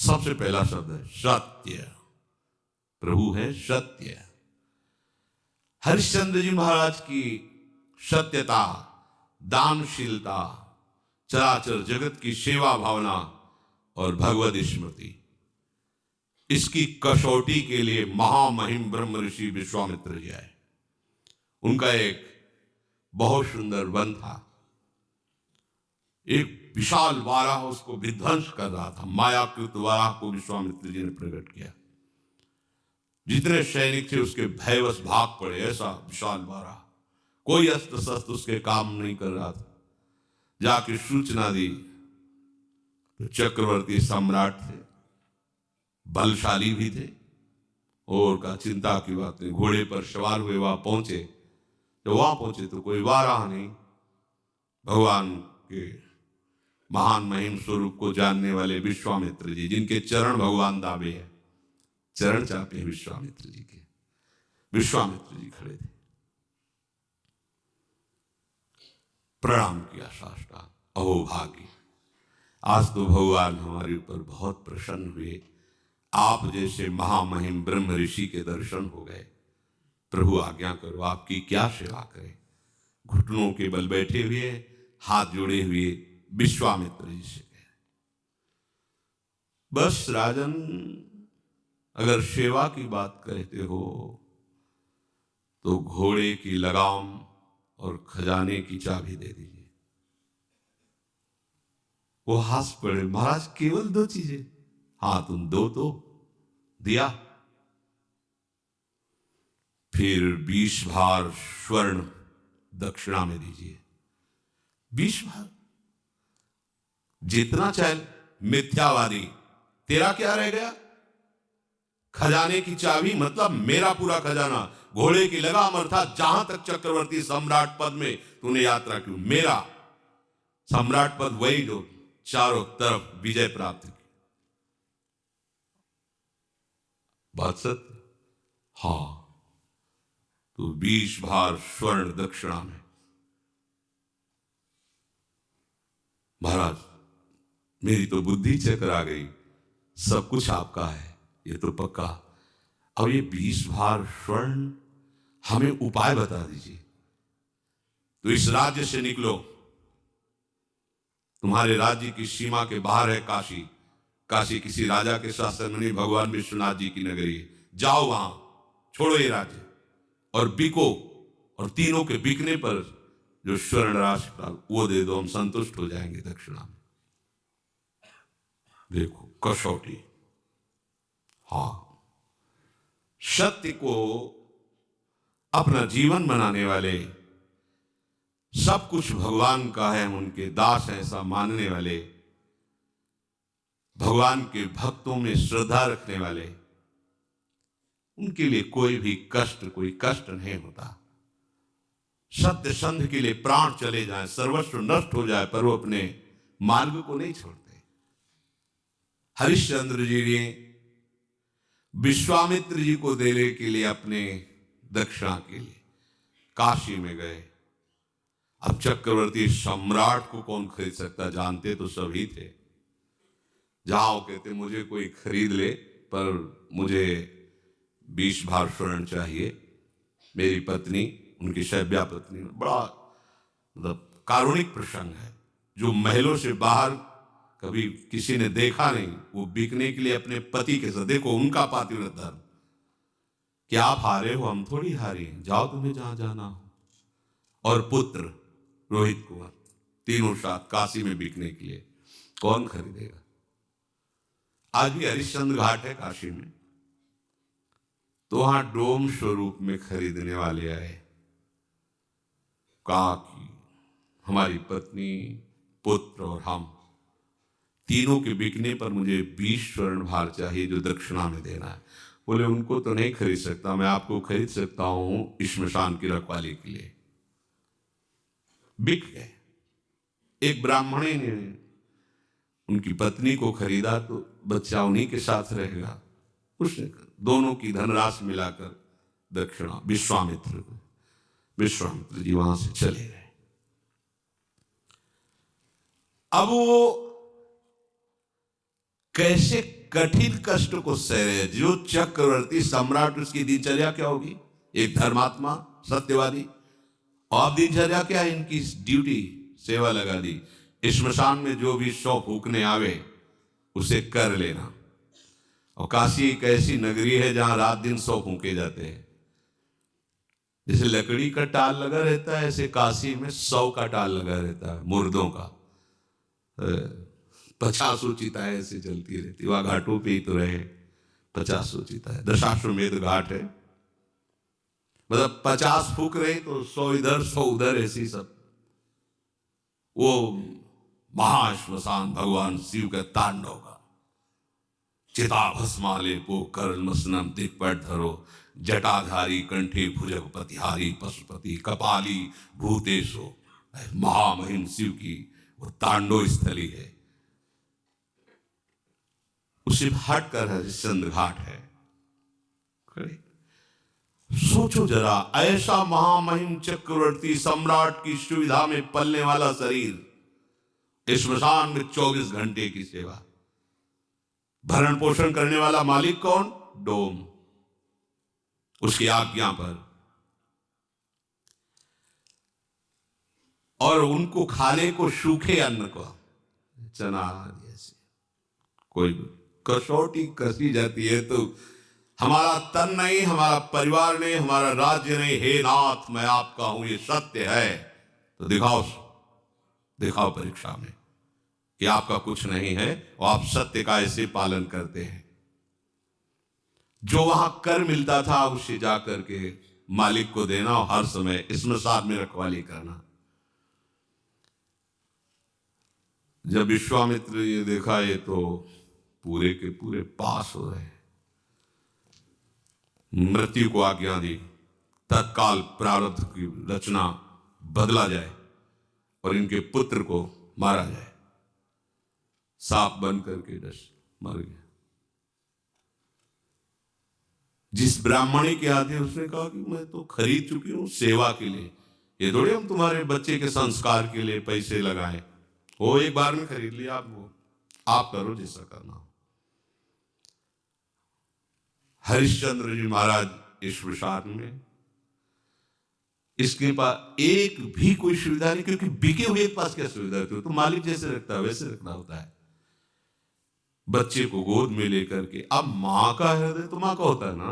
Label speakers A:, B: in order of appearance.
A: सबसे पहला शब्द है सत्य। प्रभु है सत्य। हरिश्चंद्र जी महाराज की सत्यता, दानशीलता, चराचर जगत की सेवा भावना और भगवत स्मृति, इसकी कसौटी के लिए महामहिम ब्रह्म ऋषि विश्वामित्र जी आए। उनका एक बहुत सुंदर वन था, एक विशाल वाराह उसको विध्वंस कर रहा था। मायाकृत वाराह को विश्वामित्र जी ने प्रकट किया। जितने सैनिक थे उसके भयवश भाग पड़े। ऐसा विशाल वाराह, कोई अस्त्र शस्त्र उसके काम नहीं कर रहा था। जाके सूचना दी तो चक्रवर्ती सम्राट थे, बलशाली भी थे, और का चिंता की बात नहीं। घोड़े पर सवार हुए वहां पहुंचे। जब वहां पहुंचे तो कोई वाराह नहीं, भगवान के महान महिम स्वरूप को जानने वाले विश्वामित्र जी, जिनके चरण भगवान दावे है, चरण चापे विश्वामित्र जी के। विश्वामित्र जी खड़े थे, प्रणाम किया साष्टांग। अहो भाग्य, आज तो भगवान हमारे ऊपर बहुत प्रसन्न हुए। आप जैसे महामहिम ब्रह्म ऋषि के दर्शन हो गए। प्रभु आज्ञा करो, आपकी क्या सेवा करें। घुटनों के बल बैठे हुए, हाथ जोड़े हुए विश्वामित्र जी से कहे, बस राजन, अगर सेवा की बात कहते हो तो घोड़े की लगाम और खजाने की चाबी दे दीजिए। वो हंस पड़े, महाराज केवल 2 चीजें? हाँ, तुम दो तो दिया। फिर 20 भार स्वर्ण दक्षिणा में दीजिए। 20 भार, जितना चाहे। मिथ्यावादी, तेरा क्या रह गया? खजाने की चाबी मतलब मेरा पूरा खजाना। घोड़े की लगाम अर्थात जहां तक चक्रवर्ती सम्राट पद में तूने यात्रा की, मेरा सम्राट पद वही जो चारों तरफ विजय प्राप्त की। बात सत्य? हाँ, तो 20 भार स्वर्ण दक्षिणा में। महाराज, मेरी तो बुद्धि चकरा गई, सब कुछ आपका है, ये तो पक्का। अब ये 20 भार स्वर्ण, हमें उपाय बता दीजिए। तो इस राज्य से निकलो, तुम्हारे राज्य की सीमा के बाहर है काशी। काशी किसी राजा के शासन में नहीं, भगवान विश्वनाथ जी की नगरी है। जाओ वहां, छोड़ो ये राज्य और बिको, और तीनों के बिकने पर जो स्वर्ण राशि वो दे दो, हम संतुष्ट हो जाएंगे दक्षिणा में। देखो कसौटी। हाँ, सत्य को अपना जीवन बनाने वाले, सब कुछ भगवान का है, हम उनके दास हैं, ऐसा मानने वाले, भगवान के भक्तों में श्रद्धा रखने वाले, उनके लिए कोई भी कष्ट, कोई कष्ट नहीं होता। सत्य संध के लिए प्राण चले जाएं, सर्वस्व नष्ट हो जाए, पर वो अपने मार्ग को नहीं छोड़ते। हरिश्चंद्र जी ने विश्वामित्र जी को देने के लिए अपने दक्षिणा के लिए काशी में गए। अब चक्रवर्ती सम्राट को कौन खरीद सकता, जानते तो सभी थे। जाओ, कहते मुझे कोई खरीद ले, पर मुझे 20 भार स्वर्ण चाहिए। मेरी पत्नी, उनकी शैब्या पत्नी, बड़ा मतलब कारुणिक प्रसंग है, जो महलों से बाहर कभी किसी ने देखा नहीं, वो बिकने के लिए अपने पति के साथ, देखो उनका पातिव्रत धर्म, क्या आप हारे हो, हम थोड़ी हारे हैं, जाओ तुम्हें जहां जाना हो। और पुत्र रोहित कुमार, तीनों साथ काशी में बिकने के लिए, कौन खरीदेगा? आज भी हरिश्चंद्र घाट है काशी में, तो वहां डोम स्वरूप में खरीदने वाले आए। कहा कि हमारी पत्नी, पुत्र और हम तीनों के बिकने पर मुझे 20 स्वर्ण भार चाहिए, जो दक्षिणा में देना है। बोले उनको तो नहीं खरीद सकता, मैं आपको खरीद सकता हूं श्मशान की रखवाली के लिए। बिक गए। एक ब्राह्मणी ने उनकी पत्नी को खरीदा, तो बच्चा उन्हीं के साथ रहेगा। उसने दोनों की धनराशि मिलाकर दक्षिणा विश्वामित्र को, विश्वामित्र जी वहां से चले गए। अब वो कैसे कठिन कष्ट को सह रहे। जो चक्रवर्ती सम्राट, उसकी दिनचर्या क्या होगी? एक धर्मात्मा, सत्यवादी। और दिनचर्या क्या है इनकी? ड्यूटी, सेवा लगा दी। श्मशान में जो भी 100 फूकने आवे उसे कर लेना। और काशी एक ऐसी नगरी है जहां रात दिन 100 फूके जाते हैं। जैसे लकड़ी का टाल लगा रहता है, ऐसे काशी में 100 का टाल लगा रहता है, मुर्दों का। 50 चिताएं ऐसे चलती रहती, वहां घाटों पे ही तो रहे। 50 चिताएं, दशाश्वमेध घाट है, मतलब 50 फूक रहे तो 100 इधर 100 उधर, ऐसी सब। वो महाश्मशान भगवान शिव के तांडव का। चिता भस्माले पो कर्मस्नम दिक्पट धरो, जटाधारी कंठे भुजगपतिहारी पशुपति कपाली भूतेशो। महामहिम शिव की वो तांडव स्थली है। उसे हट कर हरिश्चंद्र घाट है। सोचो जरा, ऐसा महामहिम चक्रवर्ती सम्राट की सुविधा में पलने वाला शरीर, श्मशान में 24 घंटे की सेवा। भरण पोषण करने वाला मालिक कौन? डोम, उसकी आज्ञा पर। और उनको खाने को सूखे अन्न को, चना जैसे कोई कसौटी कसी जाती है तो हमारा तन नहीं, हमारा परिवार नहीं, हमारा राज्य नहीं। हे नाथ, मैं आपका हूं, ये सत्य है, तो दिखाओ परीक्षा में कि आपका कुछ नहीं है और आप सत्य का ऐसे पालन करते हैं। जो वहां कर मिलता था उसे जाकर के मालिक को देना और हर समय श्मशान में रखवाली करना। जब विश्वामित्र ये देखा, ये तो पूरे के पूरे पास हो रहे, मृत्यु को आज्ञा दी, तत्काल प्रारब्ध की रचना बदला जाए और इनके पुत्र को मारा जाए। सांप बन करके दस मर गया। जिस ब्राह्मणी के आते उसने कहा कि मैं तो खरीद चुकी हूं सेवा के लिए, ये थोड़े हम तुम्हारे बच्चे के संस्कार के लिए पैसे लगाएं। वो एक बार में खरीद लिया, आप करो जैसा करना हो। हरिश्चंद्र जी महाराज श्मशान में, इसके पास एक भी कोई सुविधा नहीं, क्योंकि बिके हुए के पास क्या सुविधा होती है? तो मालिक जैसे रखता है वैसे रखना होता है। बच्चे को गोद में लेकर के, अब मां का हृदय तो मां का होता है ना,